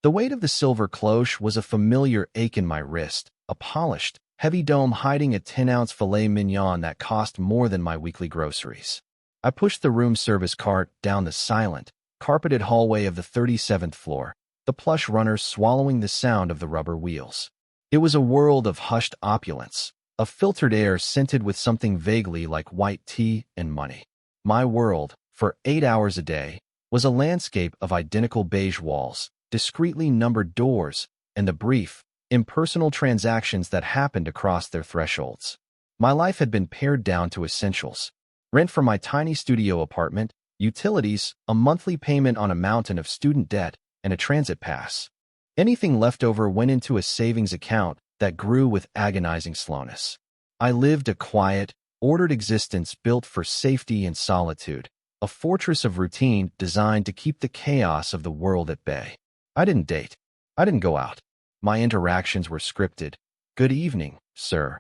The weight of the silver cloche was a familiar ache in my wrist, a polished, heavy dome hiding a 10-ounce filet mignon that cost more than my weekly groceries. I pushed the room service cart down the silent, carpeted hallway of the 37th floor, the plush runners swallowing the sound of the rubber wheels. It was a world of hushed opulence, of filtered air scented with something vaguely like white tea and money. My world, for 8 hours a day, was a landscape of identical beige walls, discreetly numbered doors, and the brief, impersonal transactions that happened across their thresholds. My life had been pared down to essentials: rent for my tiny studio apartment, utilities, a monthly payment on a mountain of student debt, and a transit pass. Anything left over went into a savings account that grew with agonizing slowness. I lived a quiet, ordered existence built for safety and solitude, a fortress of routine designed to keep the chaos of the world at bay. I didn't date. I didn't go out. My interactions were scripted. "Good evening, sir.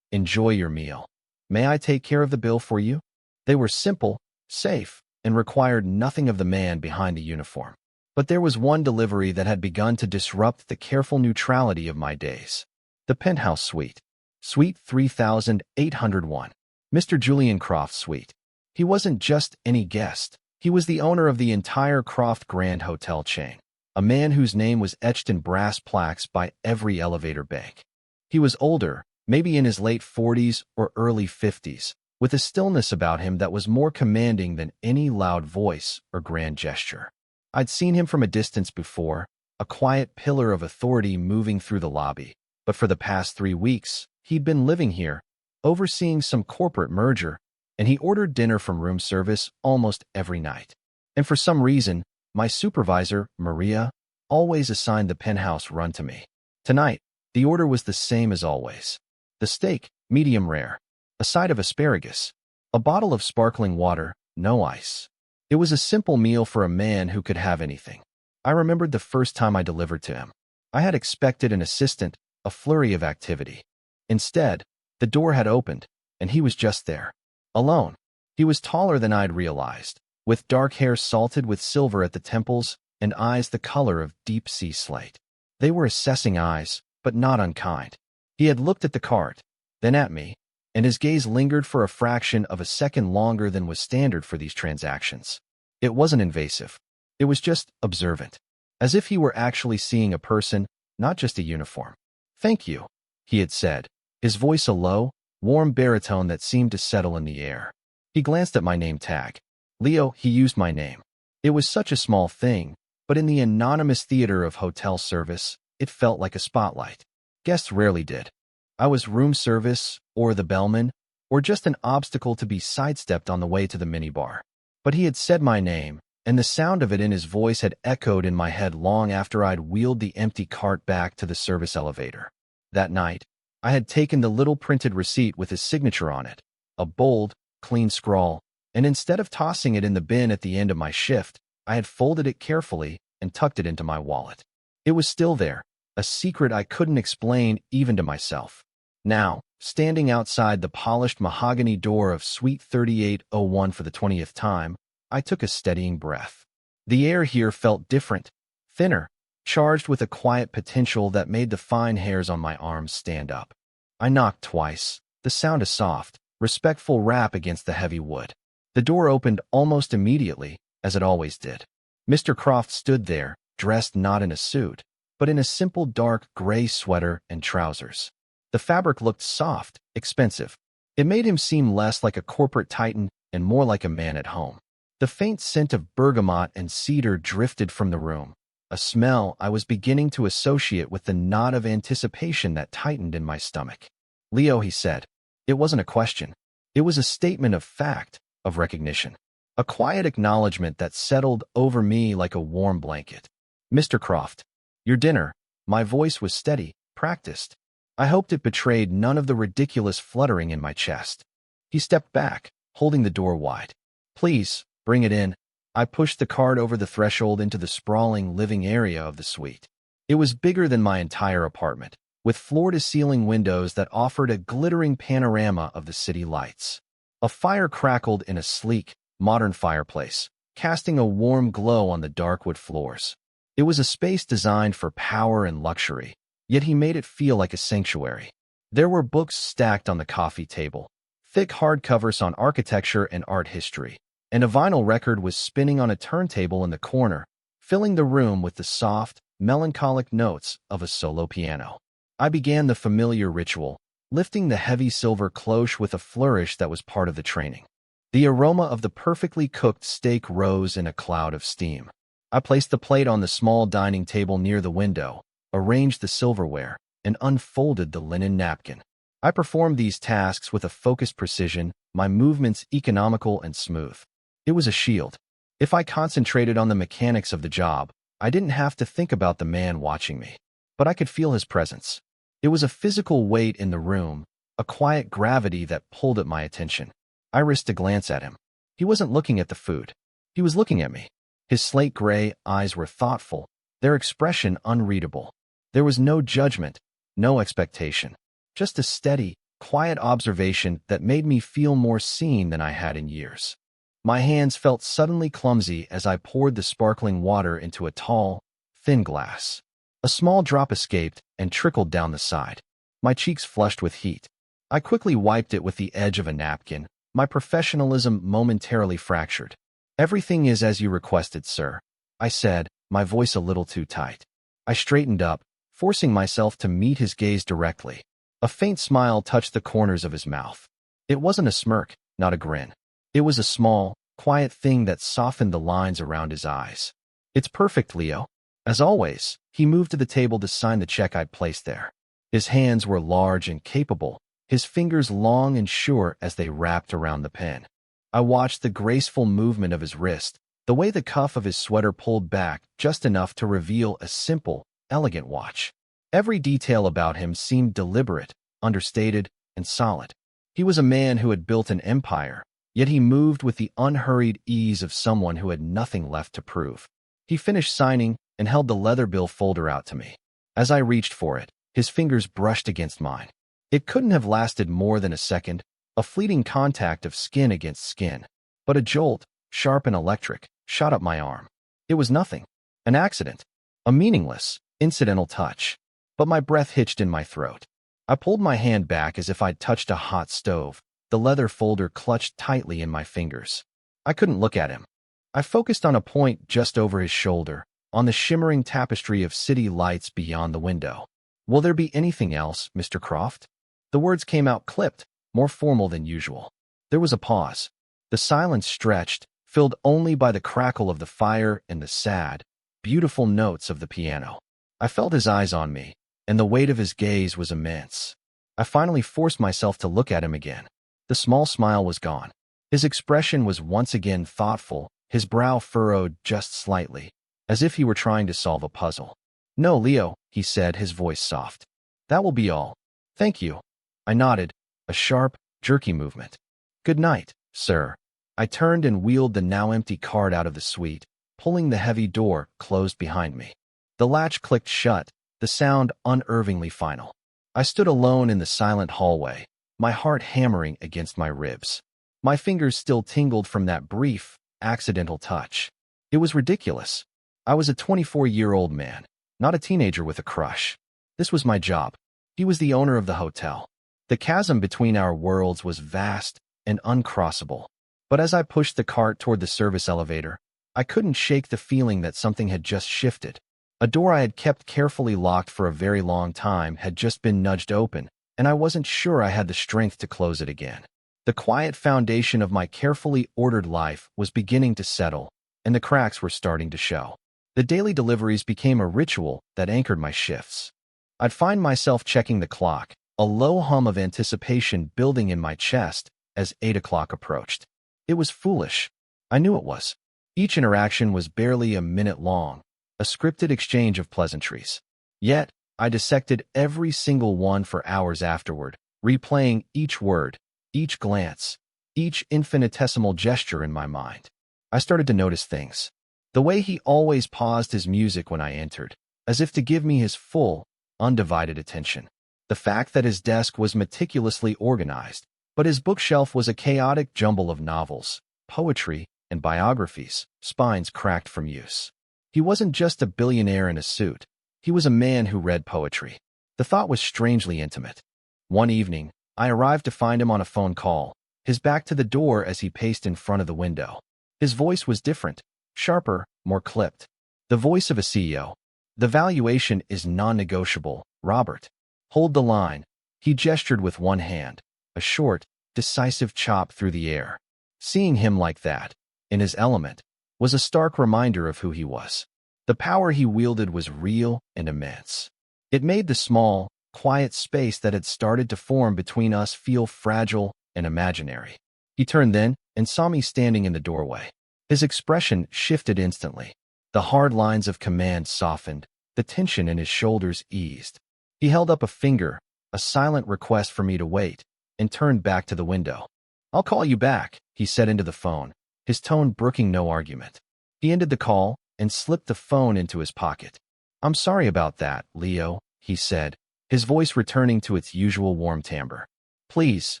Enjoy your meal. May I take care of the bill for you?" They were simple, safe, and required nothing of the man behind the uniform. But there was one delivery that had begun to disrupt the careful neutrality of my days. The penthouse suite. Suite 3801. Mr. Julian Croft's suite. He wasn't just any guest. He was the owner of the entire Croft Grand Hotel chain, a man whose name was etched in brass plaques by every elevator bank. He was older, maybe in his late 40s or early 50s, with a stillness about him that was more commanding than any loud voice or grand gesture. I'd seen him from a distance before, a quiet pillar of authority moving through the lobby, but for the past 3 weeks, he'd been living here, overseeing some corporate merger, and he ordered dinner from room service almost every night. And for some reason, my supervisor, Maria, always assigned the penthouse run to me. Tonight, the order was the same as always. The steak, medium rare, a side of asparagus, a bottle of sparkling water, no ice. It was a simple meal for a man who could have anything. I remembered the first time I delivered to him. I had expected an assistant, a flurry of activity. Instead, the door had opened, and he was just there. Alone. He was taller than I'd realized, with dark hair salted with silver at the temples and eyes the color of deep-sea slate. They were assessing eyes, but not unkind. He had looked at the cart, then at me, and his gaze lingered for a fraction of a second longer than was standard for these transactions. It wasn't invasive. It was just observant, as if he were actually seeing a person, not just a uniform. "Thank you," he had said, his voice a low, warm baritone that seemed to settle in the air. He glanced at my name tag. Leo, he used my name. It was such a small thing, but in the anonymous theater of hotel service, it felt like a spotlight. Guests rarely did. I was room service, or the bellman, or just an obstacle to be sidestepped on the way to the minibar. But he had said my name, and the sound of it in his voice had echoed in my head long after I'd wheeled the empty cart back to the service elevator. That night, I had taken the little printed receipt with his signature on it, a bold, clean scrawl, and instead of tossing it in the bin at the end of my shift, I had folded it carefully and tucked it into my wallet. It was still there, a secret I couldn't explain even to myself. Now, standing outside the polished mahogany door of Suite 3801 for the 20th time, I took a steadying breath. The air here felt different, thinner, charged with a quiet potential that made the fine hairs on my arms stand up. I knocked twice, the sound a soft, respectful rap against the heavy wood. The door opened almost immediately, as it always did. Mr. Croft stood there, dressed not in a suit, but in a simple dark gray sweater and trousers. The fabric looked soft, expensive. It made him seem less like a corporate titan and more like a man at home. The faint scent of bergamot and cedar drifted from the room, a smell I was beginning to associate with the knot of anticipation that tightened in my stomach. "Leo," he said. It wasn't a question. It was a statement of fact, of recognition. A quiet acknowledgement that settled over me like a warm blanket. "Mr. Croft, your dinner." My voice was steady, practiced. I hoped it betrayed none of the ridiculous fluttering in my chest. He stepped back, holding the door wide. "Please, bring it in." I pushed the cart over the threshold into the sprawling living area of the suite. It was bigger than my entire apartment, with floor-to-ceiling windows that offered a glittering panorama of the city lights. A fire crackled in a sleek, modern fireplace, casting a warm glow on the dark wood floors. It was a space designed for power and luxury, yet he made it feel like a sanctuary. There were books stacked on the coffee table, thick hardcovers on architecture and art history, and a vinyl record was spinning on a turntable in the corner, filling the room with the soft, melancholic notes of a solo piano. I began the familiar ritual, lifting the heavy silver cloche with a flourish that was part of the training. The aroma of the perfectly cooked steak rose in a cloud of steam. I placed the plate on the small dining table near the window, arranged the silverware, and unfolded the linen napkin. I performed these tasks with a focused precision, my movements economical and smooth. It was a shield. If I concentrated on the mechanics of the job, I didn't have to think about the man watching me. But I could feel his presence. It was a physical weight in the room, a quiet gravity that pulled at my attention. I risked a glance at him. He wasn't looking at the food. He was looking at me. His slate gray eyes were thoughtful, their expression unreadable. There was no judgment, no expectation, just a steady, quiet observation that made me feel more seen than I had in years. My hands felt suddenly clumsy as I poured the sparkling water into a tall, thin glass. A small drop escaped and trickled down the side. My cheeks flushed with heat. I quickly wiped it with the edge of a napkin, my professionalism momentarily fractured. "Everything is as you requested, sir," I said, my voice a little too tight. I straightened up, forcing myself to meet his gaze directly. A faint smile touched the corners of his mouth. It wasn't a smirk, not a grin. It was a small, quiet thing that softened the lines around his eyes. "It's perfect, Leo." As always, he moved to the table to sign the check I'd placed there. His hands were large and capable, his fingers long and sure as they wrapped around the pen. I watched the graceful movement of his wrist, the way the cuff of his sweater pulled back just enough to reveal a simple, elegant watch. Every detail about him seemed deliberate, understated, and solid. He was a man who had built an empire, yet he moved with the unhurried ease of someone who had nothing left to prove. He finished signing and held the leather bill folder out to me. As I reached for it, his fingers brushed against mine. It couldn't have lasted more than a second, a fleeting contact of skin against skin. But a jolt, sharp and electric, shot up my arm. It was nothing. An accident. A meaningless, incidental touch. But my breath hitched in my throat. I pulled my hand back as if I'd touched a hot stove, the leather folder clutched tightly in my fingers. I couldn't look at him. I focused on a point just over his shoulder, on the shimmering tapestry of city lights beyond the window. "Will there be anything else, Mr. Croft?" The words came out clipped, more formal than usual. There was a pause. The silence stretched, filled only by the crackle of the fire and the sad, beautiful notes of the piano. I felt his eyes on me, and the weight of his gaze was immense. I finally forced myself to look at him again. The small smile was gone. His expression was once again thoughtful, his brow furrowed just slightly, as if he were trying to solve a puzzle. "No, Leo," he said, his voice soft. "That will be all. Thank you." I nodded, a sharp, jerky movement. "Good night, sir." I turned and wheeled the now empty cart out of the suite, pulling the heavy door closed behind me. The latch clicked shut, the sound unnervingly final. I stood alone in the silent hallway, my heart hammering against my ribs. My fingers still tingled from that brief, accidental touch. It was ridiculous. I was a 24-year-old man, not a teenager with a crush. This was my job. He was the owner of the hotel. The chasm between our worlds was vast and uncrossable. But as I pushed the cart toward the service elevator, I couldn't shake the feeling that something had just shifted. A door I had kept carefully locked for a very long time had just been nudged open, and I wasn't sure I had the strength to close it again. The quiet foundation of my carefully ordered life was beginning to settle, and the cracks were starting to show. The daily deliveries became a ritual that anchored my shifts. I'd find myself checking the clock, a low hum of anticipation building in my chest as 8 o'clock approached. It was foolish. I knew it was. Each interaction was barely a minute long, a scripted exchange of pleasantries. Yet, I dissected every single one for hours afterward, replaying each word, each glance, each infinitesimal gesture in my mind. I started to notice things. The way he always paused his music when I entered, as if to give me his full, undivided attention. The fact that his desk was meticulously organized, but his bookshelf was a chaotic jumble of novels, poetry, and biographies, spines cracked from use. He wasn't just a billionaire in a suit. He was a man who read poetry. The thought was strangely intimate. One evening, I arrived to find him on a phone call, his back to the door as he paced in front of the window. His voice was different, sharper, more clipped. The voice of a CEO. "The valuation is non-negotiable, Robert. Hold the line." He gestured with one hand, a short, decisive chop through the air. Seeing him like that, in his element, was a stark reminder of who he was. The power he wielded was real and immense. It made the small, quiet space that had started to form between us feel fragile and imaginary. He turned then and saw me standing in the doorway. His expression shifted instantly. The hard lines of command softened, the tension in his shoulders eased. He held up a finger, a silent request for me to wait, and turned back to the window. "I'll call you back," he said into the phone, his tone brooking no argument. He ended the call and slipped the phone into his pocket. "I'm sorry about that, Leo," he said, his voice returning to its usual warm timbre. "Please,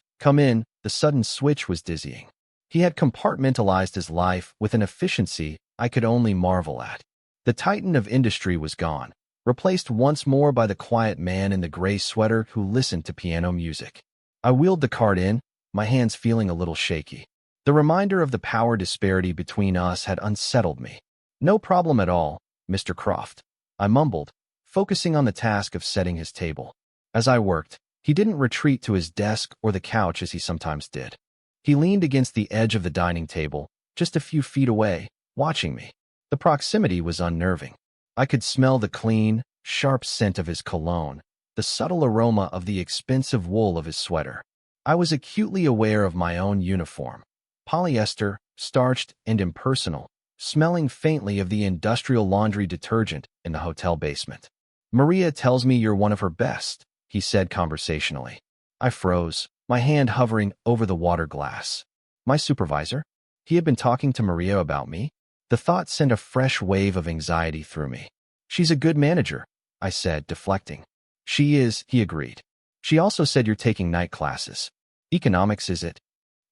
come in." The sudden switch was dizzying. He had compartmentalized his life with an efficiency I could only marvel at. The titan of industry was gone, replaced once more by the quiet man in the gray sweater who listened to piano music. I wheeled the cart in, my hands feeling a little shaky. The reminder of the power disparity between us had unsettled me. "No problem at all, Mr. Croft," I mumbled, focusing on the task of setting his table. As I worked, he didn't retreat to his desk or the couch as he sometimes did. He leaned against the edge of the dining table, just a few feet away, watching me. The proximity was unnerving. I could smell the clean, sharp scent of his cologne, the subtle aroma of the expensive wool of his sweater. I was acutely aware of my own uniform. Polyester, starched and impersonal, smelling faintly of the industrial laundry detergent in the hotel basement. "Maria tells me you're one of her best," he said conversationally. I froze, my hand hovering over the water glass. My supervisor? He had been talking to Maria about me? The thought sent a fresh wave of anxiety through me. "She's a good manager," I said, deflecting. "She is," he agreed. "She also said you're taking night classes. Economics, is it?"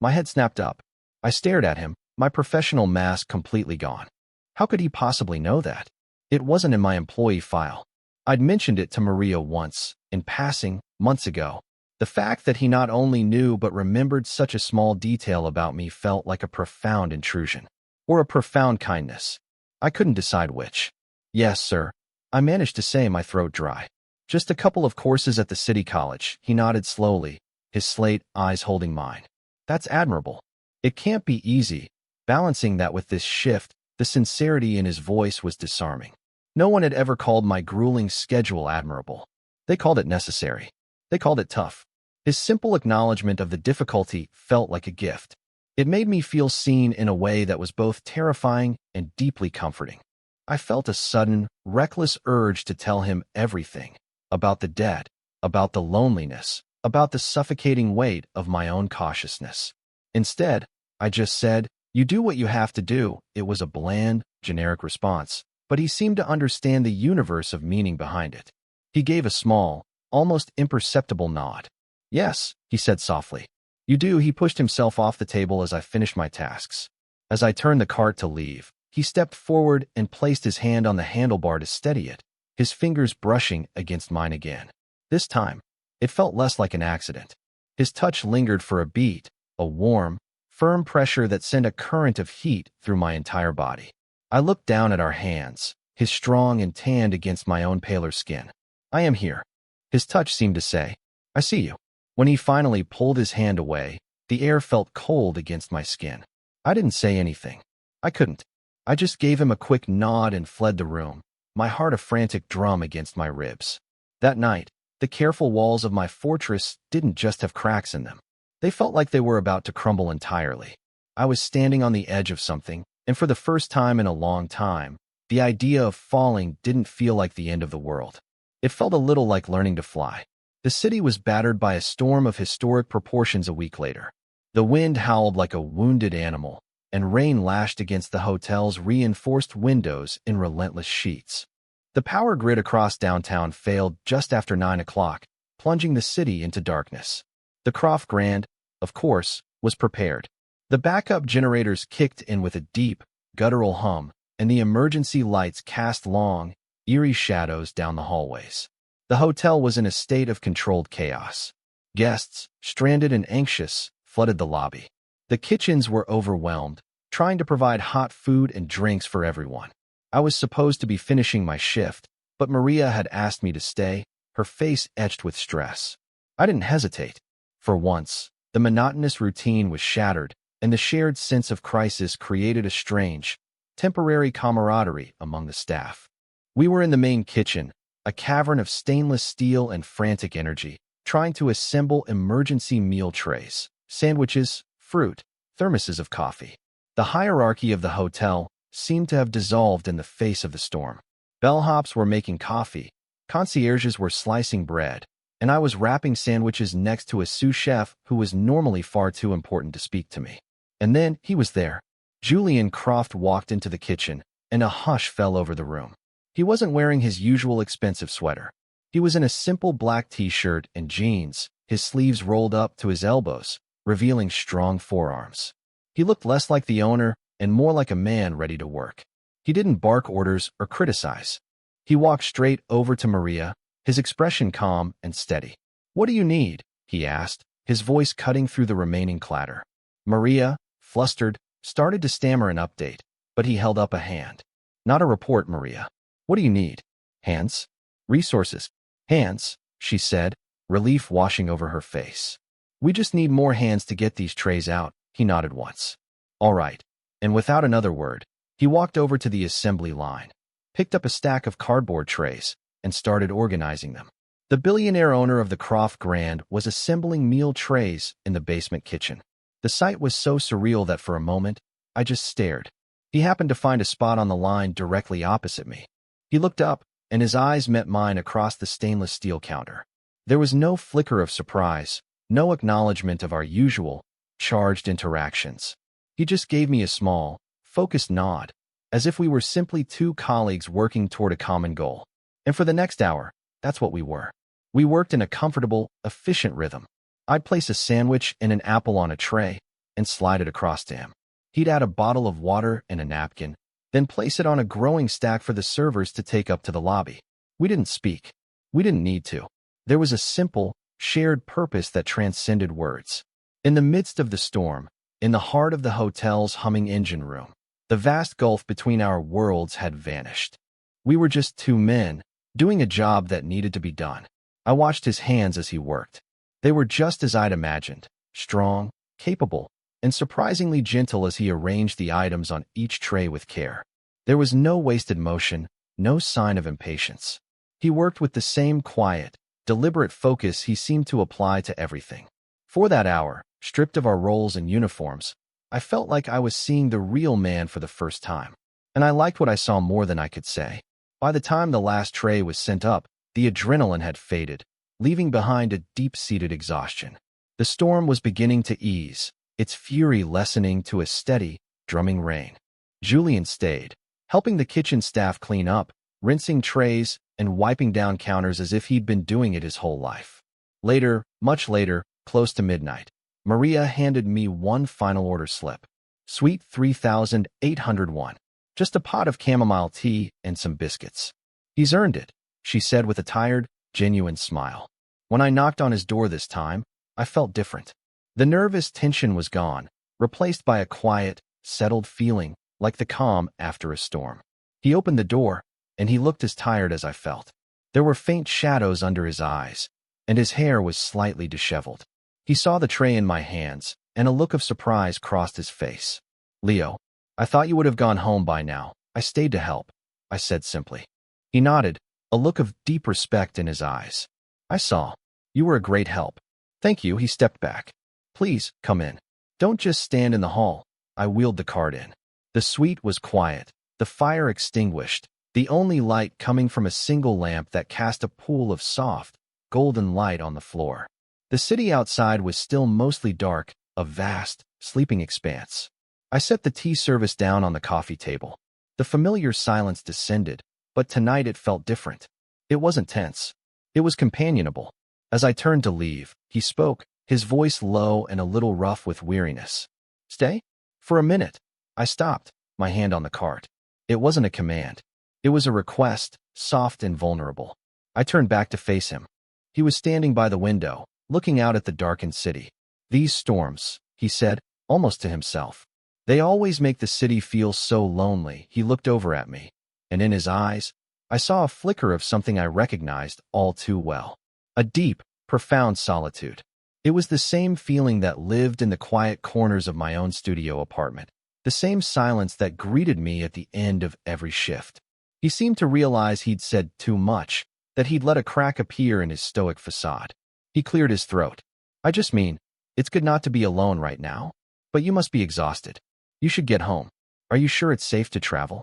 My head snapped up. I stared at him, my professional mask completely gone. How could he possibly know that? It wasn't in my employee file. I'd mentioned it to Maria once, in passing, months ago. The fact that he not only knew but remembered such a small detail about me felt like a profound intrusion. Or a profound kindness. I couldn't decide which. "Yes, sir," I managed to say, my throat dry. "Just a couple of courses at the city college," he nodded slowly, his slate eyes holding mine. "That's admirable. It can't be easy." Balancing that with this shift, the sincerity in his voice was disarming. No one had ever called my grueling schedule admirable. They called it necessary. They called it tough. His simple acknowledgement of the difficulty felt like a gift. It made me feel seen in a way that was both terrifying and deeply comforting. I felt a sudden, reckless urge to tell him everything. About the debt, about the loneliness, about the suffocating weight of my own cautiousness. Instead, I just said, "You do what you have to do." It was a bland, generic response, but he seemed to understand the universe of meaning behind it. He gave a small, almost imperceptible nod. "Yes," he said softly. "You do." He pushed himself off the table as I finished my tasks. As I turned the cart to leave, he stepped forward and placed his hand on the handlebar to steady it, his fingers brushing against mine again. This time, it felt less like an accident. His touch lingered for a beat, a warm, firm pressure that sent a current of heat through my entire body. I looked down at our hands, his strong and tanned against my own paler skin. "I am here." His touch seemed to say, "I see you." When he finally pulled his hand away, the air felt cold against my skin. I didn't say anything. I couldn't. I just gave him a quick nod and fled the room, my heart a frantic drum against my ribs. That night, the careful walls of my fortress didn't just have cracks in them. They felt like they were about to crumble entirely. I was standing on the edge of something, and for the first time in a long time, the idea of falling didn't feel like the end of the world. It felt a little like learning to fly. The city was battered by a storm of historic proportions a week later. The wind howled like a wounded animal, and rain lashed against the hotel's reinforced windows in relentless sheets. The power grid across downtown failed just after 9 o'clock, plunging the city into darkness. The Croft Grand, of course, was prepared. The backup generators kicked in with a deep, guttural hum, and the emergency lights cast long, eerie shadows down the hallways. The hotel was in a state of controlled chaos. Guests, stranded and anxious, flooded the lobby. The kitchens were overwhelmed, trying to provide hot food and drinks for everyone. I was supposed to be finishing my shift, but Maria had asked me to stay, her face etched with stress. I didn't hesitate. For once, the monotonous routine was shattered, and the shared sense of crisis created a strange, temporary camaraderie among the staff. We were in the main kitchen, a cavern of stainless steel and frantic energy, trying to assemble emergency meal trays, sandwiches, fruit, thermoses of coffee. The hierarchy of the hotel seemed to have dissolved in the face of the storm. Bellhops were making coffee, concierges were slicing bread, and I was wrapping sandwiches next to a sous chef who was normally far too important to speak to me. And then he was there. Julian Croft walked into the kitchen, and a hush fell over the room. He wasn't wearing his usual expensive sweater. He was in a simple black t-shirt and jeans, his sleeves rolled up to his elbows, revealing strong forearms. He looked less like the owner and more like a man ready to work. He didn't bark orders or criticize. He walked straight over to Maria, his expression calm and steady. "What do you need?" he asked, his voice cutting through the remaining clatter. Maria, flustered, started to stammer an update, but he held up a hand. "Not a report, Maria. What do you need?" "Hands? Resources." "Hands," she said, relief washing over her face. "We just need more hands to get these trays out." He nodded once. "All right." And without another word, he walked over to the assembly line, picked up a stack of cardboard trays, and started organizing them. The billionaire owner of the Croft Grand was assembling meal trays in the basement kitchen. The sight was so surreal that for a moment, I just stared. He happened to find a spot on the line directly opposite me. He looked up, and his eyes met mine across the stainless steel counter. There was no flicker of surprise, no acknowledgement of our usual, charged interactions. He just gave me a small, focused nod, as if we were simply two colleagues working toward a common goal. And for the next hour, that's what we were. We worked in a comfortable, efficient rhythm. I'd place a sandwich and an apple on a tray and slide it across to him. He'd add a bottle of water and a napkin, then place it on a growing stack for the servers to take up to the lobby. We didn't speak. We didn't need to. There was a simple, shared purpose that transcended words. In the midst of the storm, in the heart of the hotel's humming engine room, the vast gulf between our worlds had vanished. We were just two men, doing a job that needed to be done. I watched his hands as he worked. They were just as I'd imagined, strong, capable, and surprisingly gentle as he arranged the items on each tray with care. There was no wasted motion, no sign of impatience. He worked with the same quiet, deliberate focus he seemed to apply to everything. For that hour, stripped of our roles and uniforms, I felt like I was seeing the real man for the first time. And I liked what I saw more than I could say. By the time the last tray was sent up, the adrenaline had faded, leaving behind a deep-seated exhaustion. The storm was beginning to ease, its fury lessening to a steady, drumming rain. Julian stayed, helping the kitchen staff clean up, rinsing trays, and wiping down counters as if he'd been doing it his whole life. Later, much later, close to midnight, Maria handed me one final order slip. Suite 3801. Just a pot of chamomile tea and some biscuits. "He's earned it," she said with a tired, genuine smile. When I knocked on his door this time, I felt different. The nervous tension was gone, replaced by a quiet, settled feeling, like the calm after a storm. He opened the door, and he looked as tired as I felt. There were faint shadows under his eyes, and his hair was slightly disheveled. He saw the tray in my hands, and a look of surprise crossed his face. "Leo, I thought you would have gone home by now. I stayed to help," I said simply. He nodded, a look of deep respect in his eyes. "I saw. You were a great help." "Thank you." He stepped back. "Please, come in. Don't just stand in the hall." I wheeled the cart in. The suite was quiet, the fire extinguished, the only light coming from a single lamp that cast a pool of soft, golden light on the floor. The city outside was still mostly dark, a vast, sleeping expanse. I set the tea service down on the coffee table. The familiar silence descended, but tonight it felt different. It wasn't tense. It was companionable. As I turned to leave, he spoke, his voice low and a little rough with weariness. "Stay?" For a minute, I stopped, my hand on the cart. It wasn't a command. It was a request, soft and vulnerable. I turned back to face him. He was standing by the window, looking out at the darkened city. "These storms," he said, almost to himself. "They always make the city feel so lonely." He looked over at me, and in his eyes, I saw a flicker of something I recognized all too well. A deep, profound solitude. It was the same feeling that lived in the quiet corners of my own studio apartment, the same silence that greeted me at the end of every shift. He seemed to realize he'd said too much, that he'd let a crack appear in his stoic facade. He cleared his throat. "I just mean, it's good not to be alone right now, but you must be exhausted. You should get home. Are you sure it's safe to travel?"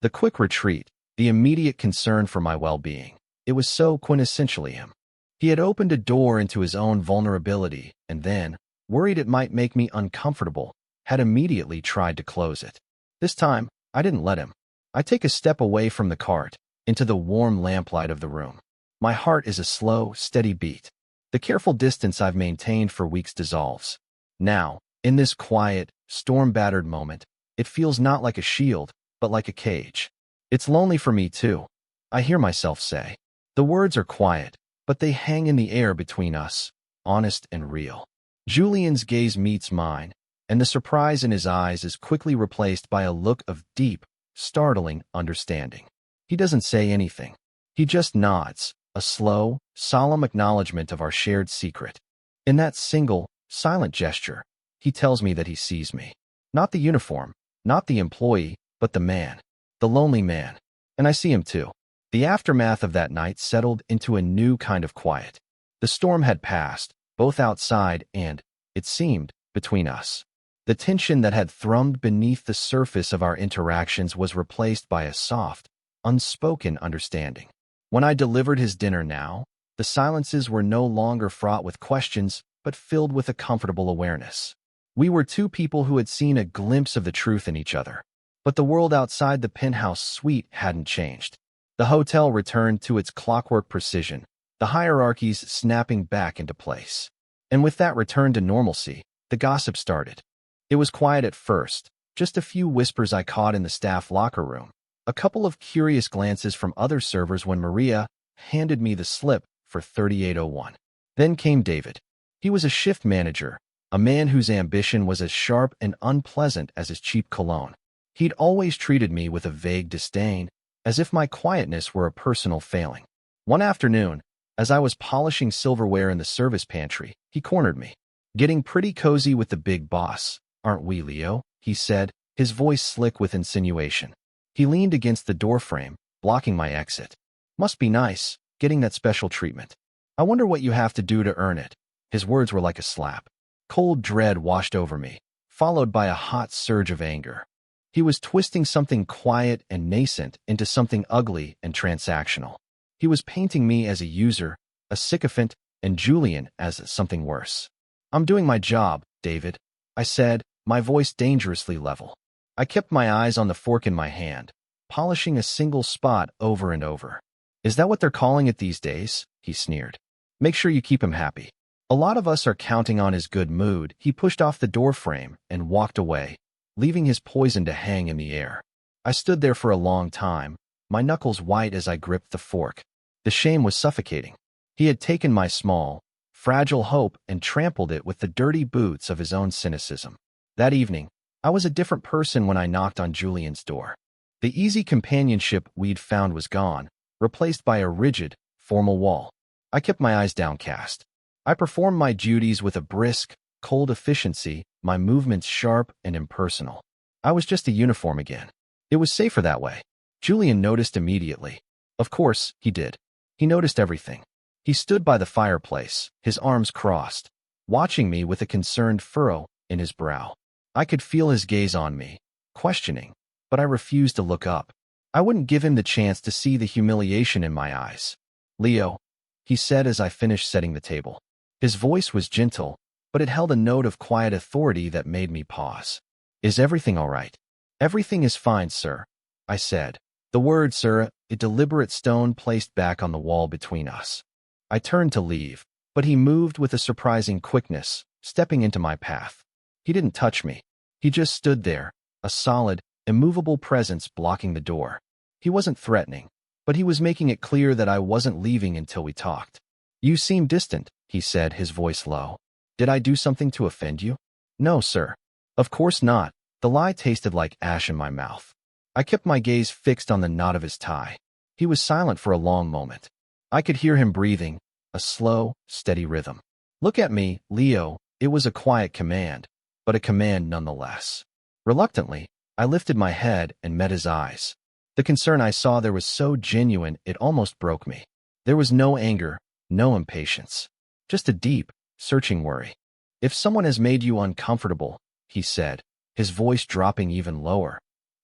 The quick retreat, the immediate concern for my well-being. It was so quintessentially him. He had opened a door into his own vulnerability and then, worried it might make me uncomfortable, had immediately tried to close it. This time, I didn't let him. I take a step away from the cart, into the warm lamplight of the room. My heart is a slow, steady beat. The careful distance I've maintained for weeks dissolves. Now, in this quiet, storm-battered moment, it feels not like a shield, but like a cage. "It's lonely for me too," I hear myself say. The words are quiet, but they hang in the air between us, honest and real. Julian's gaze meets mine, and the surprise in his eyes is quickly replaced by a look of deep, startling understanding. He doesn't say anything. He just nods, a slow, solemn acknowledgement of our shared secret. In that single, silent gesture, he tells me that he sees me. Not the uniform, not the employee, but the man, the lonely man. And I see him too. The aftermath of that night settled into a new kind of quiet. The storm had passed, both outside and, it seemed, between us. The tension that had thrummed beneath the surface of our interactions was replaced by a soft, unspoken understanding. When I delivered his dinner now, the silences were no longer fraught with questions, but filled with a comfortable awareness. We were two people who had seen a glimpse of the truth in each other. But the world outside the penthouse suite hadn't changed. The hotel returned to its clockwork precision, the hierarchies snapping back into place. And with that return to normalcy, the gossip started. It was quiet at first, just a few whispers I caught in the staff locker room, a couple of curious glances from other servers when Maria handed me the slip for 3801. Then came David. He was a shift manager, a man whose ambition was as sharp and unpleasant as his cheap cologne. He'd always treated me with a vague disdain, as if my quietness were a personal failing. One afternoon, as I was polishing silverware in the service pantry, he cornered me. "Getting pretty cozy with the big boss, aren't we, Leo?" he said, his voice slick with insinuation. He leaned against the doorframe, blocking my exit. "Must be nice, getting that special treatment. I wonder what you have to do to earn it." His words were like a slap. Cold dread washed over me, followed by a hot surge of anger. He was twisting something quiet and nascent into something ugly and transactional. He was painting me as a user, a sycophant, and Julian as something worse. "I'm doing my job, David," I said, my voice dangerously level. I kept my eyes on the fork in my hand, polishing a single spot over and over. "Is that what they're calling it these days?" he sneered. "Make sure you keep him happy. A lot of us are counting on his good mood." He pushed off the doorframe and walked away, leaving his poison to hang in the air. I stood there for a long time, my knuckles white as I gripped the fork. The shame was suffocating. He had taken my small, fragile hope and trampled it with the dirty boots of his own cynicism. That evening, I was a different person when I knocked on Julian's door. The easy companionship we'd found was gone, replaced by a rigid, formal wall. I kept my eyes downcast. I performed my duties with a brisk, cold efficiency, my movements sharp and impersonal. I was just a uniform again. It was safer that way. Julian noticed immediately. Of course, he did. He noticed everything. He stood by the fireplace, his arms crossed, watching me with a concerned furrow in his brow. I could feel his gaze on me, questioning, but I refused to look up. I wouldn't give him the chance to see the humiliation in my eyes. "Leo," he said as I finished setting the table. His voice was gentle, but it held a note of quiet authority that made me pause. "Is everything all right?" "Everything is fine, sir," I said. The word "sir," a deliberate stone placed back on the wall between us. I turned to leave, but he moved with a surprising quickness, stepping into my path. He didn't touch me. He just stood there, a solid, immovable presence blocking the door. He wasn't threatening, but he was making it clear that I wasn't leaving until we talked. "You seem distant," he said, his voice low. "Did I do something to offend you?" "No, sir." "Of course not." The lie tasted like ash in my mouth. I kept my gaze fixed on the knot of his tie. He was silent for a long moment. I could hear him breathing, a slow, steady rhythm. "Look at me, Leo." It was a quiet command, but a command nonetheless. Reluctantly, I lifted my head and met his eyes. The concern I saw there was so genuine it almost broke me. There was no anger, no impatience, just a deep, searching worry. "If someone has made you uncomfortable," he said, his voice dropping even lower,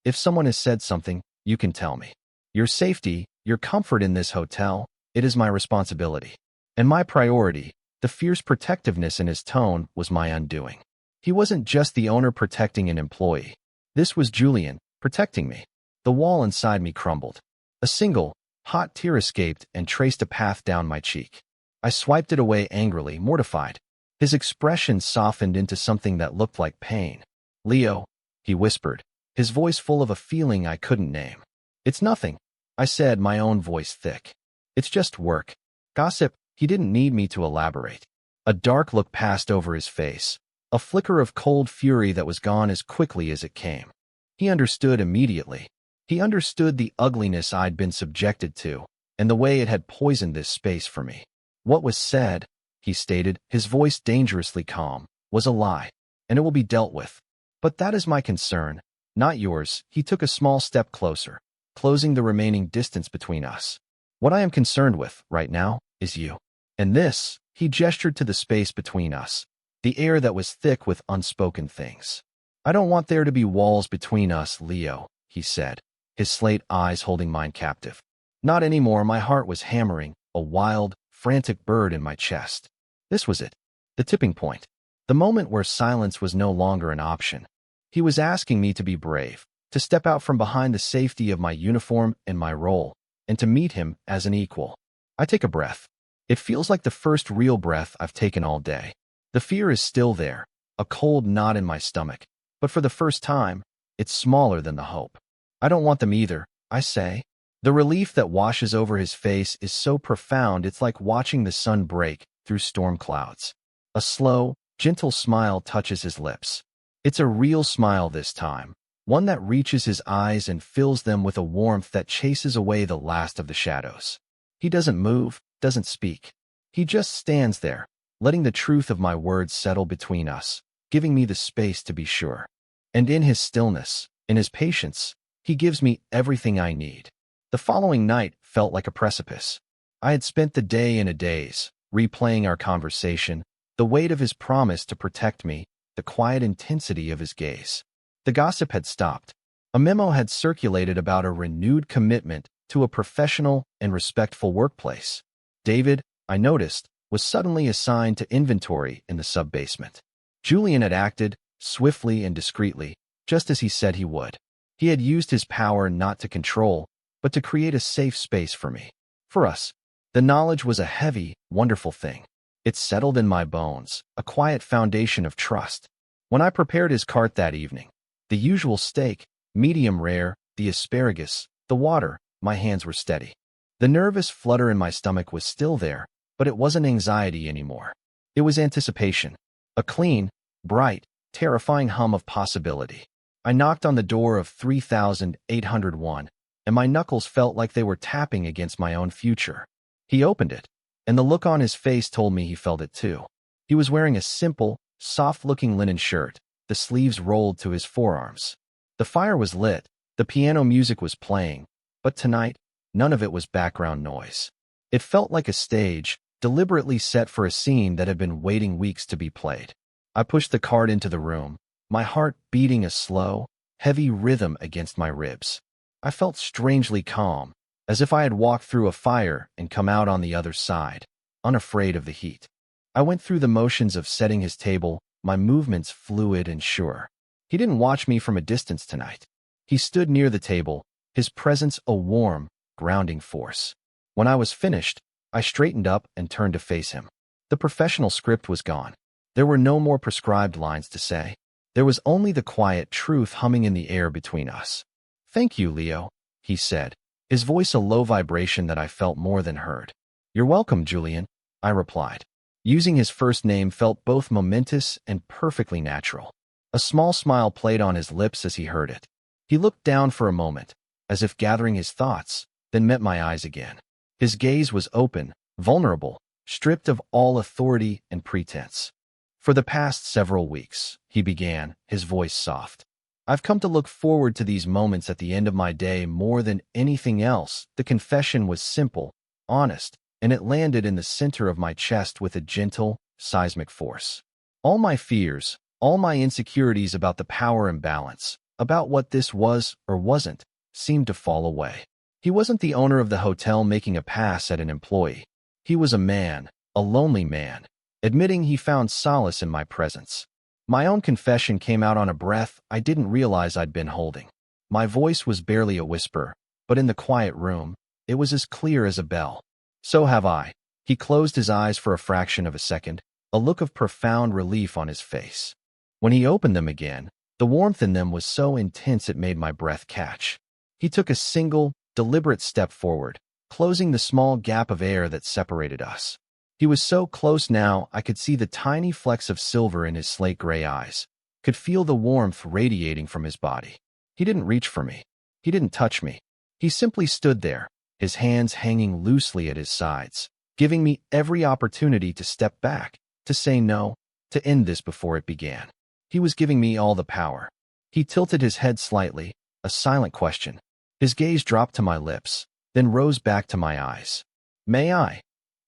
"if someone has said something, you can tell me. Your safety, your comfort in this hotel, it is my responsibility. And my priority." The fierce protectiveness in his tone was my undoing. He wasn't just the owner protecting an employee. This was Julian, protecting me. The wall inside me crumbled. A single, hot tear escaped and traced a path down my cheek. I swiped it away angrily, mortified. His expression softened into something that looked like pain. "Leo," he whispered, his voice full of a feeling I couldn't name. "It's nothing," I said, my own voice thick. "It's just work. Gossip." He didn't need me to elaborate. A dark look passed over his face, a flicker of cold fury that was gone as quickly as it came. He understood immediately. He understood the ugliness I'd been subjected to, and the way it had poisoned this space for me. "What was said," he stated, his voice dangerously calm, "was a lie, and it will be dealt with. But that is my concern, not yours." He took a small step closer, closing the remaining distance between us. "What I am concerned with, right now, is you. And this," he gestured to the space between us, the air that was thick with unspoken things. "I don't want there to be walls between us, Leo," he said, his slate eyes holding mine captive. "Not anymore." My heart was hammering, a wild, frantic bird in my chest. This was it, the tipping point, the moment where silence was no longer an option. He was asking me to be brave, to step out from behind the safety of my uniform and my role, and to meet him as an equal. I take a breath. It feels like the first real breath I've taken all day. The fear is still there, a cold knot in my stomach, but for the first time, it's smaller than the hope. "I don't want them either," I say. The relief that washes over his face is so profound it's like watching the sun break through storm clouds. A slow, gentle smile touches his lips. It's a real smile this time, one that reaches his eyes and fills them with a warmth that chases away the last of the shadows. He doesn't move, doesn't speak. He just stands there, letting the truth of my words settle between us, giving me the space to be sure. And in his stillness, in his patience, he gives me everything I need. The following night felt like a precipice. I had spent the day in a daze, replaying our conversation, the weight of his promise to protect me, the quiet intensity of his gaze. The gossip had stopped. A memo had circulated about a renewed commitment to a professional and respectful workplace. David, I noticed, was suddenly assigned to inventory in the sub-basement. Julian had acted, swiftly and discreetly, just as he said he would. He had used his power not to control, but to create a safe space for me. For us. The knowledge was a heavy, wonderful thing. It settled in my bones, a quiet foundation of trust. When I prepared his cart that evening, the usual steak, medium rare, the asparagus, the water, my hands were steady. The nervous flutter in my stomach was still there, but it wasn't anxiety anymore. It was anticipation. A clean, bright, terrifying hum of possibility. I knocked on the door of 3801, and my knuckles felt like they were tapping against my own future. He opened it, and the look on his face told me he felt it too. He was wearing a simple, soft-looking linen shirt, the sleeves rolled to his forearms. The fire was lit, the piano music was playing, but tonight, none of it was background noise. It felt like a stage, deliberately set for a scene that had been waiting weeks to be played. I pushed the cart into the room, my heart beating a slow, heavy rhythm against my ribs. I felt strangely calm, as if I had walked through a fire and come out on the other side, unafraid of the heat. I went through the motions of setting his table, my movements fluid and sure. He didn't watch me from a distance tonight. He stood near the table, his presence a warm, grounding force. When I was finished, I straightened up and turned to face him. The professional script was gone. There were no more prescribed lines to say. There was only the quiet truth humming in the air between us. "Thank you, Leo," he said, his voice a low vibration that I felt more than heard. "You're welcome, Julian," I replied. Using his first name felt both momentous and perfectly natural. A small smile played on his lips as he heard it. He looked down for a moment, as if gathering his thoughts, then met my eyes again. His gaze was open, vulnerable, stripped of all authority and pretense. "For the past several weeks," he began, his voice soft, "I've come to look forward to these moments at the end of my day more than anything else." The confession was simple, honest, and it landed in the center of my chest with a gentle, seismic force. All my fears, all my insecurities about the power imbalance, about what this was or wasn't, seemed to fall away. He wasn't the owner of the hotel making a pass at an employee. He was a man, a lonely man, admitting he found solace in my presence. My own confession came out on a breath I didn't realize I'd been holding. My voice was barely a whisper, but in the quiet room, it was as clear as a bell. "So have I." He closed his eyes for a fraction of a second, a look of profound relief on his face. When he opened them again, the warmth in them was so intense it made my breath catch. He took a single, deliberate step forward, closing the small gap of air that separated us. He was so close now I could see the tiny flecks of silver in his slate-gray eyes, could feel the warmth radiating from his body. He didn't reach for me. He didn't touch me. He simply stood there, his hands hanging loosely at his sides, giving me every opportunity to step back, to say no, to end this before it began. He was giving me all the power. He tilted his head slightly, a silent question. His gaze dropped to my lips, then rose back to my eyes. "May I?"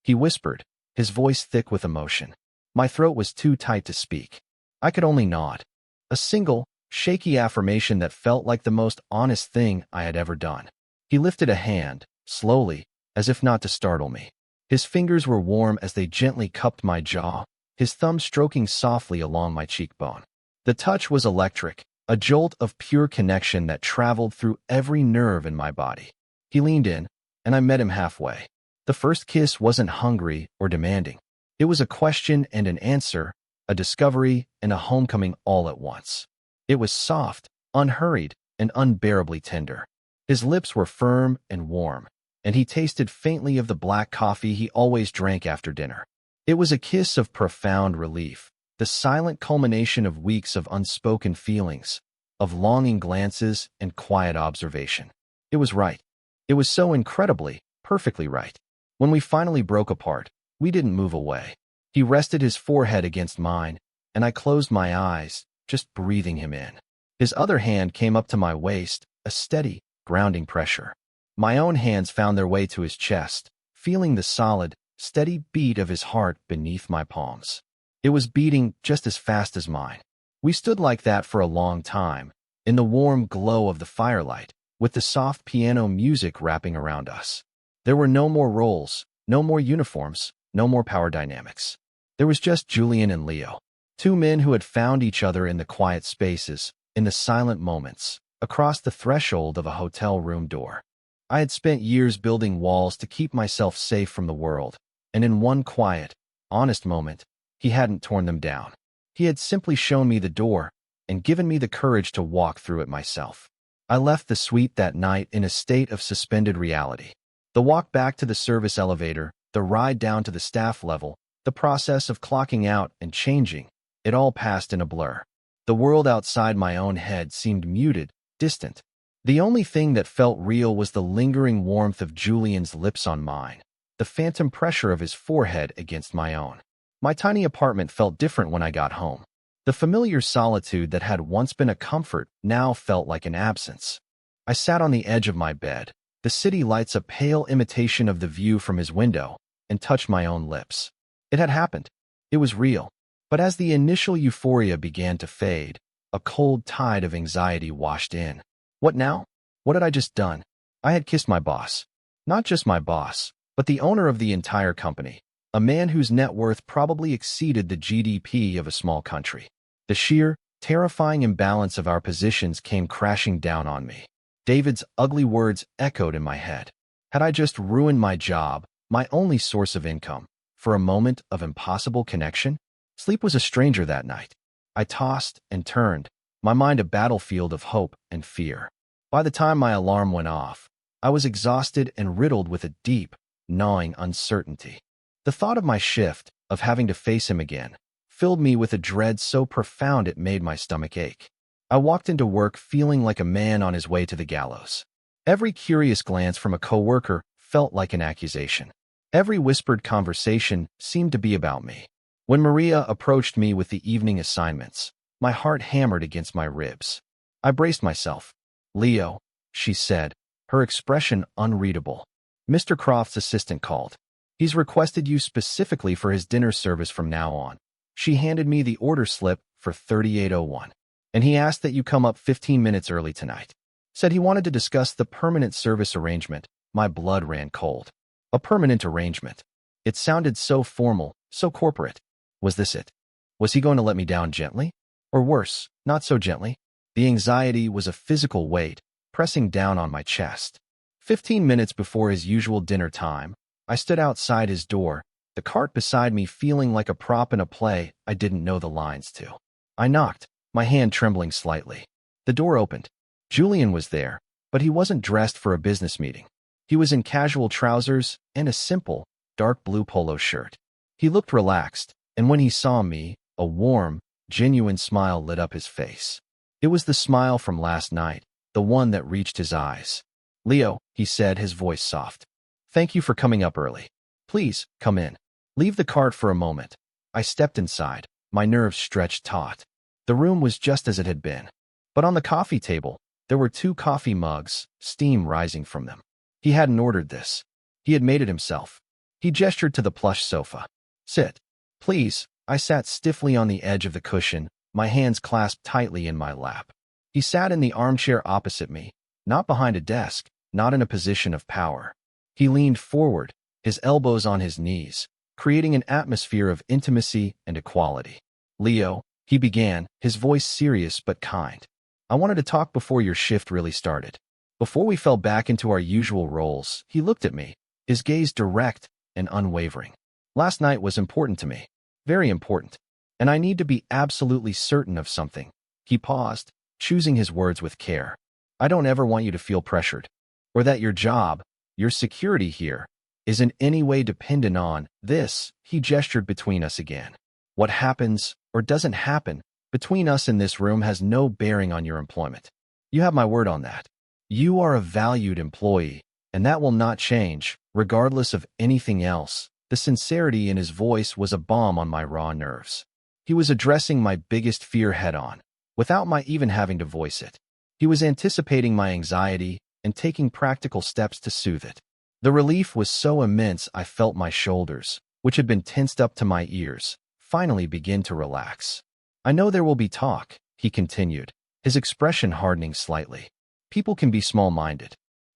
he whispered, his voice thick with emotion. My throat was too tight to speak. I could only nod. A single, shaky affirmation that felt like the most honest thing I had ever done. He lifted a hand, slowly, as if not to startle me. His fingers were warm as they gently cupped my jaw, his thumb stroking softly along my cheekbone. The touch was electric, a jolt of pure connection that traveled through every nerve in my body. He leaned in, and I met him halfway. The first kiss wasn't hungry or demanding. It was a question and an answer, a discovery and a homecoming all at once. It was soft, unhurried, and unbearably tender. His lips were firm and warm, and he tasted faintly of the black coffee he always drank after dinner. It was a kiss of profound relief, the silent culmination of weeks of unspoken feelings, of longing glances and quiet observation. It was right. It was so incredibly, perfectly right. When we finally broke apart, we didn't move away. He rested his forehead against mine, and I closed my eyes, just breathing him in. His other hand came up to my waist, a steady, grounding pressure. My own hands found their way to his chest, feeling the solid, steady beat of his heart beneath my palms. It was beating just as fast as mine. We stood like that for a long time, in the warm glow of the firelight, with the soft piano music wrapping around us. There were no more roles, no more uniforms, no more power dynamics. There was just Julian and Leo, two men who had found each other in the quiet spaces, in the silent moments, across the threshold of a hotel room door. I had spent years building walls to keep myself safe from the world, and in one quiet, honest moment, he hadn't torn them down. He had simply shown me the door and given me the courage to walk through it myself. I left the suite that night in a state of suspended reality. The walk back to the service elevator, the ride down to the staff level, the process of clocking out and changing, it all passed in a blur. The world outside my own head seemed muted, distant. The only thing that felt real was the lingering warmth of Julian's lips on mine, the phantom pressure of his forehead against my own. My tiny apartment felt different when I got home. The familiar solitude that had once been a comfort now felt like an absence. I sat on the edge of my bed, the city lights a pale imitation of the view from his window, and touched my own lips. It had happened. It was real. But as the initial euphoria began to fade, a cold tide of anxiety washed in. What now? What had I just done? I had kissed my boss. Not just my boss, but the owner of the entire company. A man whose net worth probably exceeded the GDP of a small country. The sheer, terrifying imbalance of our positions came crashing down on me. David's ugly words echoed in my head. Had I just ruined my job, my only source of income, for a moment of impossible connection? Sleep was a stranger that night. I tossed and turned, my mind a battlefield of hope and fear. By the time my alarm went off, I was exhausted and riddled with a deep, gnawing uncertainty. The thought of my shift, of having to face him again, filled me with a dread so profound it made my stomach ache. I walked into work feeling like a man on his way to the gallows. Every curious glance from a coworker felt like an accusation. Every whispered conversation seemed to be about me. When Maria approached me with the evening assignments, my heart hammered against my ribs. I braced myself. "Leo," she said, her expression unreadable. "Mr. Croft's assistant called. He's requested you specifically for his dinner service from now on." She handed me the order slip for 3801. "And he asked that you come up 15 minutes early tonight. Said he wanted to discuss the permanent service arrangement." My blood ran cold. A permanent arrangement. It sounded so formal, so corporate. Was this it? Was he going to let me down gently? Or worse, not so gently? The anxiety was a physical weight, pressing down on my chest. 15 minutes before his usual dinner time, I stood outside his door, the cart beside me feeling like a prop in a play I didn't know the lines to. I knocked, my hand trembling slightly. The door opened. Julian was there, but he wasn't dressed for a business meeting. He was in casual trousers and a simple, dark blue polo shirt. He looked relaxed, and when he saw me, a warm, genuine smile lit up his face. It was the smile from last night, the one that reached his eyes. "Leo," he said, his voice soft. "Thank you for coming up early. Please, come in. Leave the cart for a moment." I stepped inside, my nerves stretched taut. The room was just as it had been. But on the coffee table, there were 2 coffee mugs, steam rising from them. He hadn't ordered this. He had made it himself. He gestured to the plush sofa. "Sit." "Please." I sat stiffly on the edge of the cushion, my hands clasped tightly in my lap. He sat in the armchair opposite me, not behind a desk, not in a position of power. He leaned forward, his elbows on his knees, creating an atmosphere of intimacy and equality. "Leo," he began, his voice serious but kind. "I wanted to talk before your shift really started." Before we fell back into our usual roles, he looked at me, his gaze direct and unwavering. "Last night was important to me. Very important. And I need to be absolutely certain of something." He paused, choosing his words with care. "I don't ever want you to feel pressured, or that your job, your security here, is in any way dependent on this." He gestured between us again. "What happens or doesn't happen between us in this room has no bearing on your employment. You have my word on that. You are a valued employee, and that will not change, regardless of anything else." The sincerity in his voice was a balm on my raw nerves. He was addressing my biggest fear head-on, without my even having to voice it. He was anticipating my anxiety and taking practical steps to soothe it. The relief was so immense I felt my shoulders, which had been tensed up to my ears, finally begin to relax. "I know there will be talk," he continued, his expression hardening slightly. "People can be small-minded.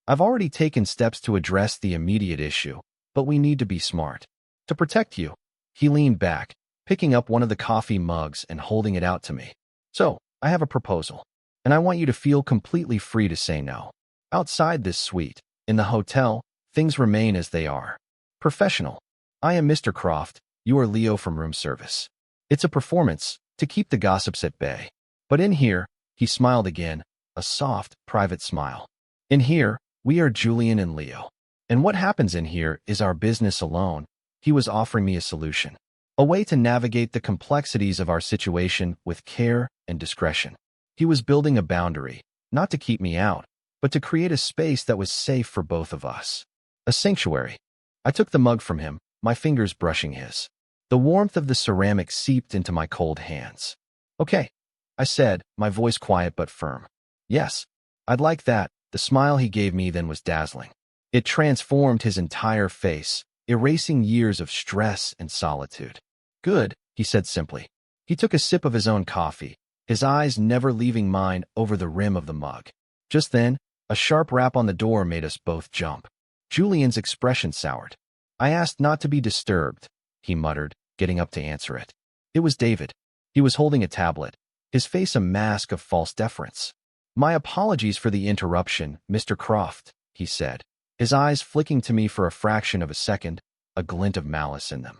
I've already taken steps to address the immediate issue, but we need to be smart. To protect you." He leaned back, picking up one of the coffee mugs and holding it out to me. "So, I have a proposal, and I want you to feel completely free to say no. Outside this suite, in the hotel, things remain as they are. Professional. I am Mr. Croft, you are Leo from room service. It's a performance, to keep the gossips at bay. But in here," he smiled again, a soft, private smile. "In here, we are Julian and Leo. And what happens in here is our business alone." He was offering me a solution, a way to navigate the complexities of our situation with care and discretion. He was building a boundary, not to keep me out, but to create a space that was safe for both of us. A sanctuary. I took the mug from him, my fingers brushing his. The warmth of the ceramic seeped into my cold hands. "Okay," I said, my voice quiet but firm. "Yes, I'd like that." The smile he gave me then was dazzling. It transformed his entire face, erasing years of stress and solitude. "Good," he said simply. He took a sip of his own coffee, his eyes never leaving mine over the rim of the mug. Just then, a sharp rap on the door made us both jump. Julian's expression soured. "I asked not to be disturbed," he muttered, getting up to answer it. It was David. He was holding a tablet, his face a mask of false deference. "My apologies for the interruption, Mr. Croft," he said, his eyes flicking to me for a fraction of a second, a glint of malice in them.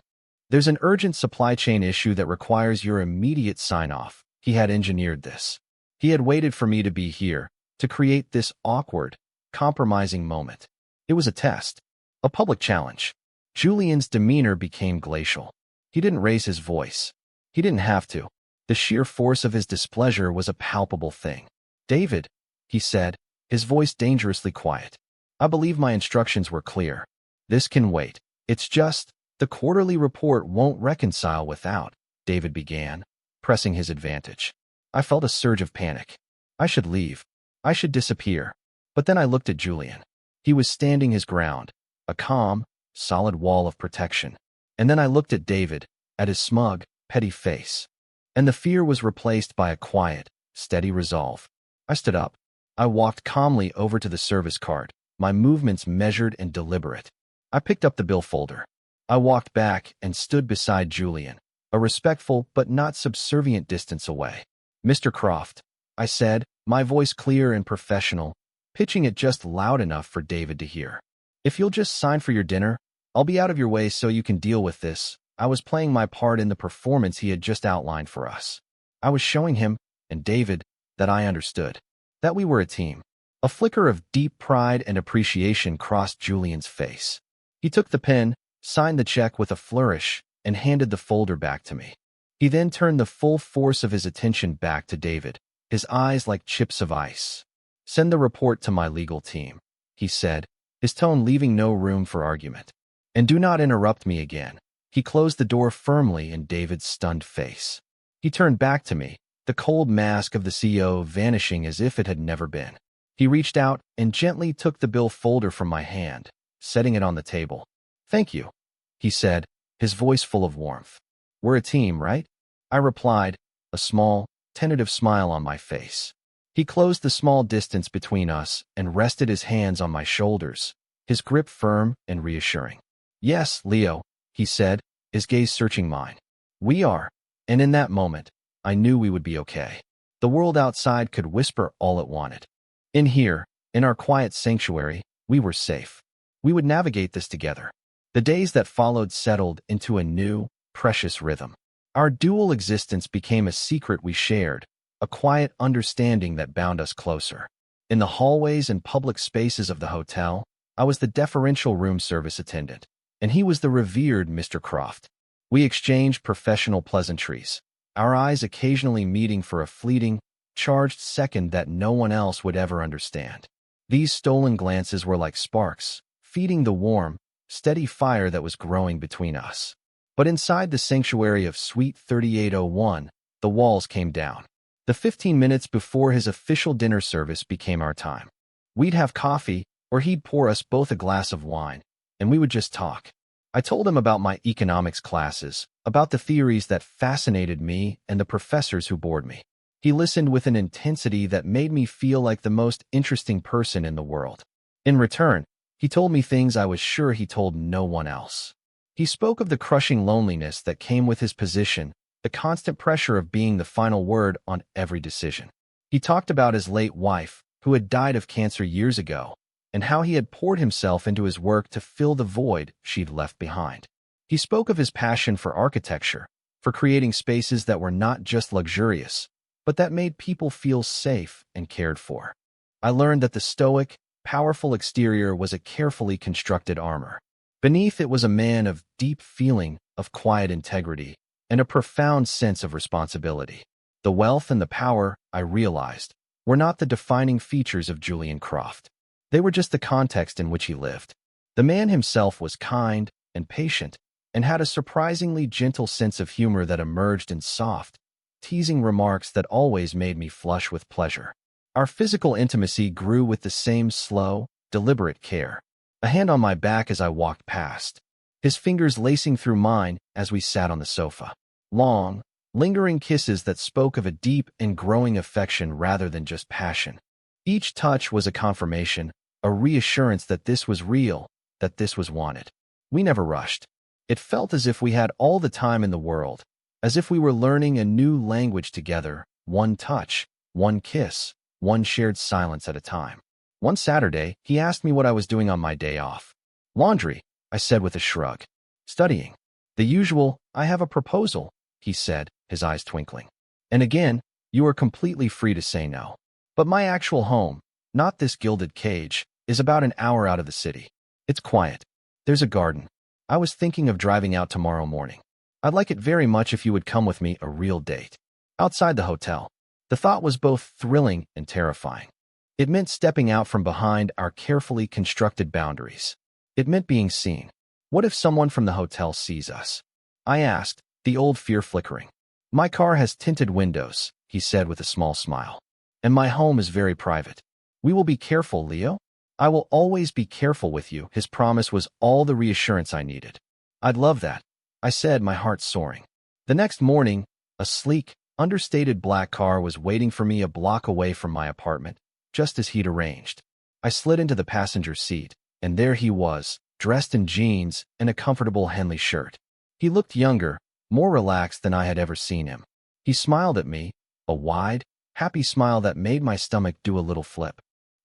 "There's an urgent supply chain issue that requires your immediate sign-off. He had engineered this. He had waited for me to be here, to create this awkward, compromising moment. It was a test, a public challenge. Julian's demeanor became glacial. He didn't raise his voice. He didn't have to. The sheer force of his displeasure was a palpable thing. "David," he said, his voice dangerously quiet. "I believe my instructions were clear. This can wait. It's just, the quarterly report won't reconcile without," David began, pressing his advantage. I felt a surge of panic. I should leave. I should disappear. But then I looked at Julian. He was standing his ground, a calm, solid wall of protection. And then I looked at David, at his smug, petty face. And the fear was replaced by a quiet, steady resolve. I stood up. I walked calmly over to the service cart, my movements measured and deliberate. I picked up the bill folder. I walked back and stood beside Julian, a respectful but not subservient distance away. "Mr. Croft," I said, my voice clear and professional, pitching it just loud enough for David to hear. "If you'll just sign for your dinner, I'll be out of your way so you can deal with this." I was playing my part in the performance he had just outlined for us. I was showing him, and David, that I understood, that we were a team. A flicker of deep pride and appreciation crossed Julian's face. He took the pen, signed the check with a flourish, and handed the folder back to me. He then turned the full force of his attention back to David, his eyes like chips of ice. "Send the report to my legal team," he said, his tone leaving no room for argument. "And do not interrupt me again." He closed the door firmly in David's stunned face. He turned back to me, the cold mask of the CEO vanishing as if it had never been. He reached out and gently took the bill folder from my hand, setting it on the table. "Thank you," he said, his voice full of warmth. "We're a team, right?" I replied, a small, tentative smile on my face. He closed the small distance between us and rested his hands on my shoulders, his grip firm and reassuring. "Yes, Leo," he said, his gaze searching mine. "We are." And in that moment, I knew we would be okay. The world outside could whisper all it wanted. In here, in our quiet sanctuary, we were safe. We would navigate this together. The days that followed settled into a new, precious rhythm. Our dual existence became a secret we shared, a quiet understanding that bound us closer. In the hallways and public spaces of the hotel, I was the deferential room service attendant, and he was the revered Mr. Croft. We exchanged professional pleasantries, our eyes occasionally meeting for a fleeting, charged second that no one else would ever understand. These stolen glances were like sparks, feeding the warm, steady fire that was growing between us. But inside the sanctuary of Suite 3801, the walls came down. The 15 minutes before his official dinner service became our time. We'd have coffee, or he'd pour us both a glass of wine, and we would just talk. I told him about my economics classes, about the theories that fascinated me and the professors who bored me. He listened with an intensity that made me feel like the most interesting person in the world. In return, he told me things I was sure he told no one else. He spoke of the crushing loneliness that came with his position, the constant pressure of being the final word on every decision. He talked about his late wife, who had died of cancer years ago, and how he had poured himself into his work to fill the void she'd left behind. He spoke of his passion for architecture, for creating spaces that were not just luxurious, but that made people feel safe and cared for. I learned that the stoic, powerful exterior was a carefully constructed armor. Beneath it was a man of deep feeling, of quiet integrity, and a profound sense of responsibility. The wealth and the power, I realized, were not the defining features of Julian Croft. They were just the context in which he lived. The man himself was kind and patient, and had a surprisingly gentle sense of humor that emerged in soft, teasing remarks that always made me flush with pleasure. Our physical intimacy grew with the same slow, deliberate care. A hand on my back as I walked past, his fingers lacing through mine as we sat on the sofa. Long, lingering kisses that spoke of a deep and growing affection rather than just passion. Each touch was a confirmation, a reassurance that this was real, that this was wanted. We never rushed. It felt as if we had all the time in the world, as if we were learning a new language together, one touch, one kiss, one shared silence at a time. One Saturday, he asked me what I was doing on my day off. "Laundry," I said with a shrug. "Studying." "The usual, I have a proposal," he said, his eyes twinkling. And again, You are completely free to say no. But my actual home, not this gilded cage, is about an hour out of the city. It's quiet. There's a garden. I was thinking of driving out tomorrow morning. I'd like it very much if you would come with me, a real date. Outside the hotel. The thought was both thrilling and terrifying. It meant stepping out from behind our carefully constructed boundaries. It meant being seen. What if someone from the hotel sees us? I asked, the old fear flickering. My car has tinted windows, he said with a small smile. And my home is very private. We will be careful, Leo. I will always be careful with you. His promise was all the reassurance I needed. I'd love that, I said, my heart soaring. The next morning, a sleek, understated black car was waiting for me a block away from my apartment, just as he'd arranged. I slid into the passenger seat, and there he was, dressed in jeans and a comfortable Henley shirt. He looked younger, more relaxed than I had ever seen him. He smiled at me, a wide, happy smile that made my stomach do a little flip.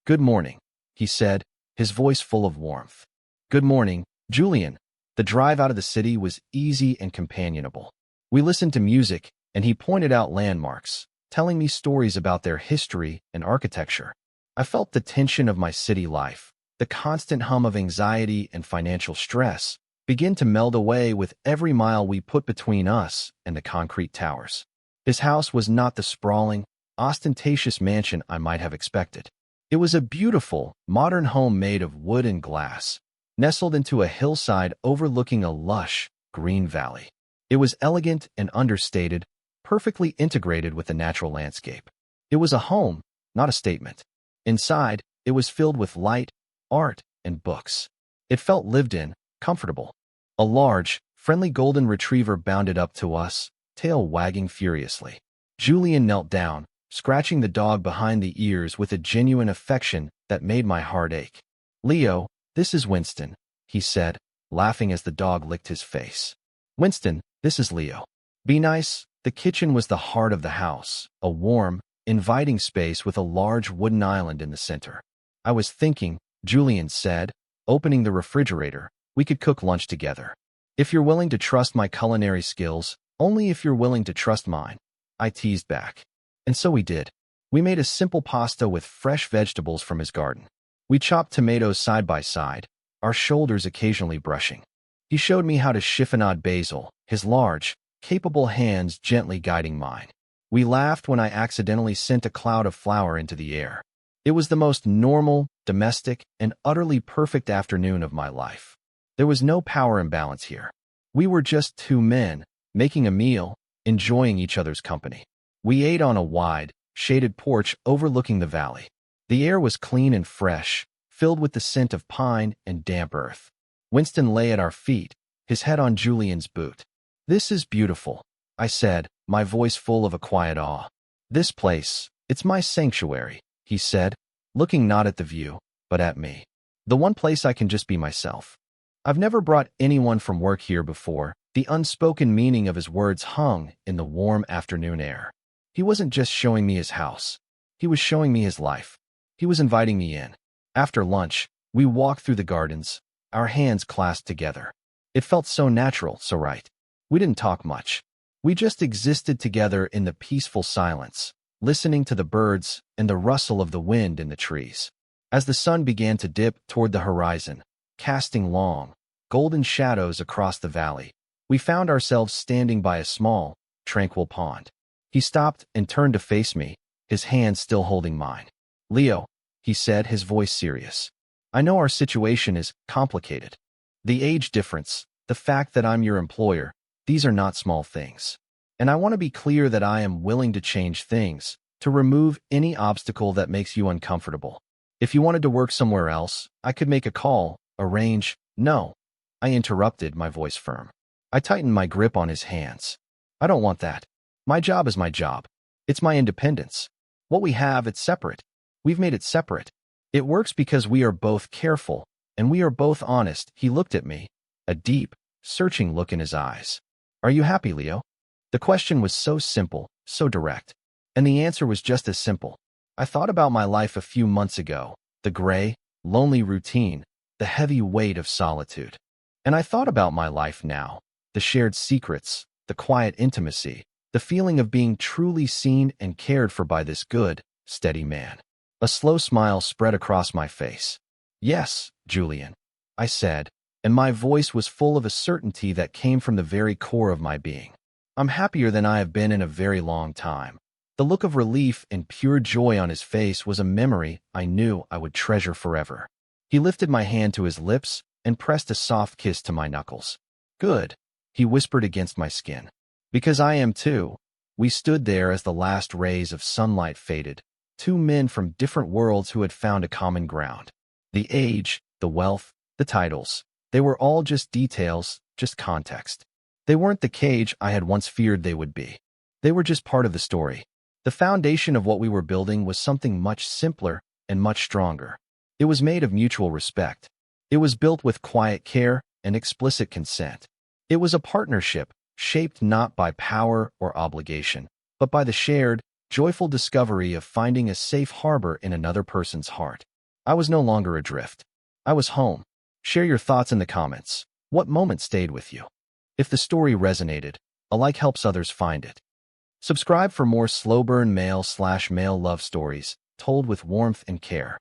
"Good morning," he said, his voice full of warmth. "Good morning, Julian." The drive out of the city was easy and companionable. We listened to music, and he pointed out landmarks, telling me stories about their history and architecture. I felt the tension of my city life, the constant hum of anxiety and financial stress, begin to meld away with every mile we put between us and the concrete towers. His house was not the sprawling, ostentatious mansion I might have expected. It was a beautiful, modern home made of wood and glass, nestled into a hillside overlooking a lush, green valley. It was elegant and understated, perfectly integrated with the natural landscape. It was a home, not a statement. Inside, it was filled with light, art, and books. It felt lived in, comfortable. A large, friendly golden retriever bounded up to us, tail wagging furiously. Julian knelt down, scratching the dog behind the ears with a genuine affection that made my heart ache. "Leo, this is Winston," he said, laughing as the dog licked his face. "Winston, this is Leo. Be nice." The kitchen was the heart of the house, a warm, inviting space with a large wooden island in the center. "I was thinking," Julian said, opening the refrigerator, "we could cook lunch together. If you're willing to trust my culinary skills, only if you're willing to trust mine," I teased back. And so we did. We made a simple pasta with fresh vegetables from his garden. We chopped tomatoes side by side, our shoulders occasionally brushing. He showed me how to chiffonade basil, his large, capable hands gently guiding mine. We laughed when I accidentally sent a cloud of flour into the air. It was the most normal, domestic, and utterly perfect afternoon of my life. There was no power imbalance here. We were just two men, making a meal, enjoying each other's company. We ate on a wide, shaded porch overlooking the valley. The air was clean and fresh, filled with the scent of pine and damp earth. Winston lay at our feet, his head on Julian's boot. "This is beautiful," I said, my voice full of a quiet awe. "This place, it's my sanctuary," he said, looking not at the view, but at me. "The one place I can just be myself. I've never brought anyone from work here before." The unspoken meaning of his words hung in the warm afternoon air. He wasn't just showing me his house. He was showing me his life. He was inviting me in. After lunch, we walked through the gardens, our hands clasped together. It felt so natural, so right. We didn't talk much. We just existed together in the peaceful silence, listening to the birds and the rustle of the wind in the trees. As the sun began to dip toward the horizon, casting long, golden shadows across the valley, we found ourselves standing by a small, tranquil pond. He stopped and turned to face me, his hand still holding mine. "Leo," he said, his voice serious. "I know our situation is complicated. The age difference, the fact that I'm your employer, these are not small things. And I want to be clear that I am willing to change things, to remove any obstacle that makes you uncomfortable. If you wanted to work somewhere else, I could make a call, arrange." "No," I interrupted, my voice firm. I tightened my grip on his hands. "I don't want that. My job is my job. It's my independence. What we have, it's separate. We've made it separate. It works because we are both careful, and we are both honest." He looked at me, a deep, searching look in his eyes. "Are you happy, Leo?" The question was so simple, so direct. And the answer was just as simple. I thought about my life a few months ago, the gray, lonely routine, the heavy weight of solitude. And I thought about my life now, the shared secrets, the quiet intimacy, The feeling of being truly seen and cared for by this good, steady man. A slow smile spread across my face. Yes, Julian, I said, and my voice was full of a certainty that came from the very core of my being. I'm happier than I have been in a very long time. The look of relief and pure joy on his face was a memory I knew I would treasure forever. He lifted my hand to his lips and pressed a soft kiss to my knuckles. Good, he whispered against my skin. Because I am too. We stood there as the last rays of sunlight faded, two men from different worlds who had found a common ground. The age, the wealth, the titles, they were all just details, just context. They weren't the cage I had once feared they would be. They were just part of the story. The foundation of what we were building was something much simpler and much stronger. It was made of mutual respect. It was built with quiet care and explicit consent. It was a partnership, shaped not by power or obligation, but by the shared, joyful discovery of finding a safe harbor in another person's heart. I was no longer adrift. I was home. Share your thoughts in the comments. What moment stayed with you? If the story resonated, a like helps others find it. Subscribe for more slow burn male/male love stories told with warmth and care.